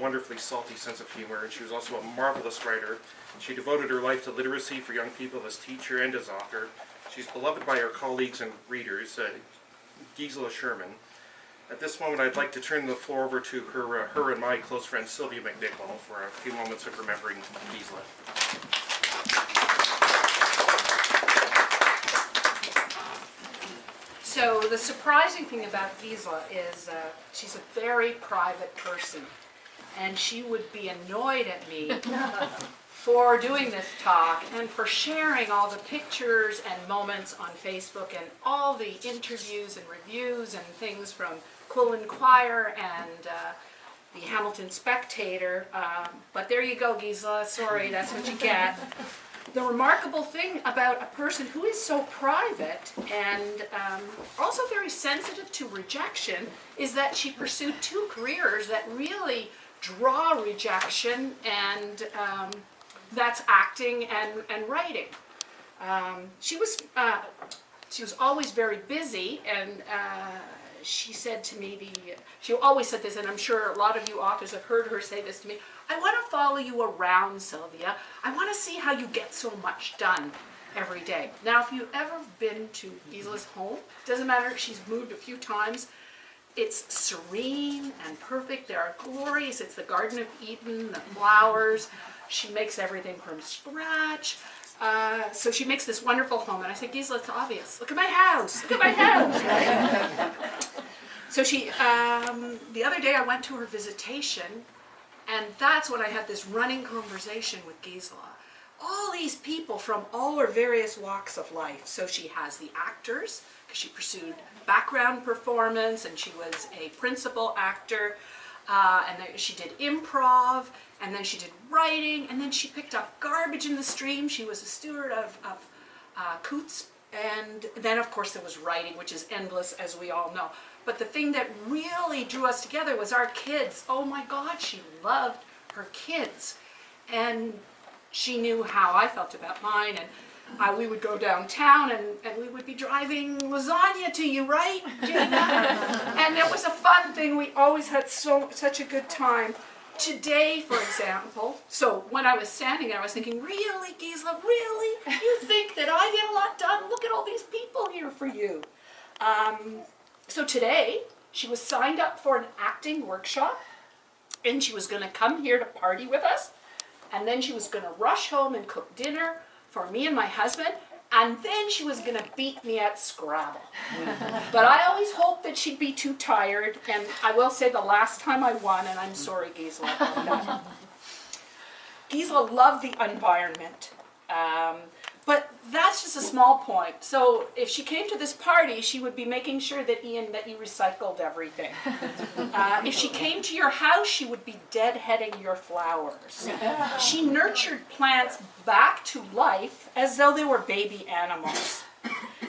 wonderfully salty sense of humor, and she was also a marvelous writer. She devoted her life to literacy for young people as teacher and as author. She's beloved by her colleagues and readers, Gisela Sherman. At this moment, I'd like to turn the floor over to her and my close friend Sylvia McNichol for a few moments of remembering Gisela. So the surprising thing about Gisela is she's a very private person, and she would be annoyed at me for doing this talk and for sharing all the pictures and moments on Facebook and all the interviews and reviews and things from Quill Inquirer and the Hamilton Spectator. But there you go, Gisela. Sorry, that's what you get. The remarkable thing about a person who is so private and also very sensitive to rejection is that she pursued two careers that really draw rejection, and that's acting and writing. She was always very busy, and she said to me, she always said this, and I'm sure a lot of you authors have heard her say this to me, I want to follow you around, Sylvia. I want to see how you get so much done every day. Now, if you've ever been to Gisela's home, doesn't matter if she's moved a few times, it's serene and perfect. There are glories. It's the Garden of Eden, the flowers. She makes everything from scratch. So she makes this wonderful home, and I said, Gisela, it's obvious. Look at my house. Look at my house. Right? So she, the other day I went to her visitation, and that's when I had this running conversation with Gisela. All these people from all her various walks of life. So she has the actors, because she pursued background performance, and she was a principal actor, and then she did improv, and then she did writing, and then she picked up garbage in the stream. She was a steward of Coots, and then of course there was writing, which is endless, as we all know. But the thing that really drew us together was our kids. Oh my God, she loved her kids. And she knew how I felt about mine, and we would go downtown and we would be driving lasagna to you, right, Gina? And it was a fun thing. We always had such a good time. Today, for example, so when I was standing there, I was thinking, really, Gisela, really? You think that I get a lot done? Look at all these people here for you. So today, she was signed up for an acting workshop, and she was going to come here to party with us, and then she was going to rush home and cook dinner for me and my husband, and then she was going to beat me at Scrabble. But I always hoped that she'd be too tired, and I will say the last time I won, and I'm sorry, Gisela, about that. Gisela loved the environment. But that's just a small point. So if she came to this party, she would be making sure that you recycled everything. If she came to your house, she would be deadheading your flowers. She nurtured plants back to life as though they were baby animals.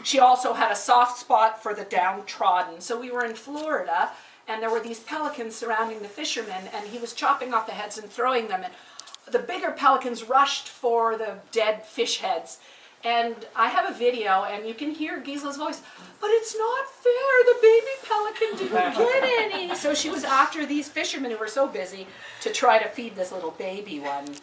She also had a soft spot for the downtrodden. So we were in Florida, and there were these pelicans surrounding the fisherman, and he was chopping off the heads and throwing them. And the bigger pelicans rushed for the dead fish heads. And I have a video, and you can hear Gisela's voice, but it's not fair, the baby pelican didn't get any. So she was after these fishermen who were so busy to try to feed this little baby one.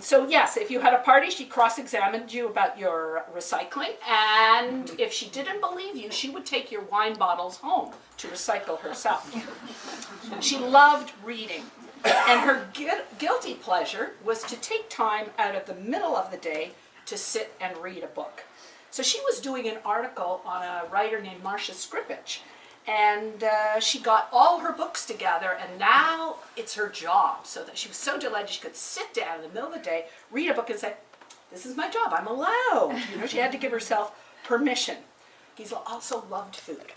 So yes, if you had a party, she cross-examined you about your recycling, and if she didn't believe you, she would take your wine bottles home to recycle herself. She loved reading. And her guilty pleasure was to take time out of the middle of the day to sit and read a book. So she was doing an article on a writer named Marcia Skripich, and she got all her books together, and now it's her job. So that she was so delighted she could sit down in the middle of the day, read a book, and say, this is my job, I'm allowed. You know, she had to give herself permission. Gisela also loved food.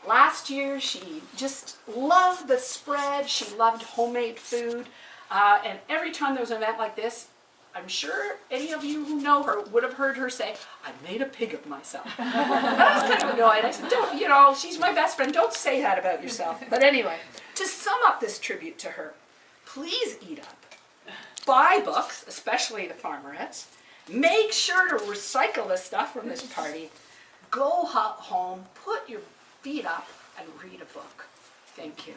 Last year, she just loved the spread. She loved homemade food. And every time there was an event like this, I'm sure any of you who know her would have heard her say, I made a pig of myself. And I was kind of annoyed. I said, don't, you know, she's my best friend. Don't say that about yourself. But anyway, to sum up this tribute to her, please eat up. Buy books, especially the Farmerettes. Make sure to recycle the stuff from this party. Go home, put your feet up, and read a book. Thank you.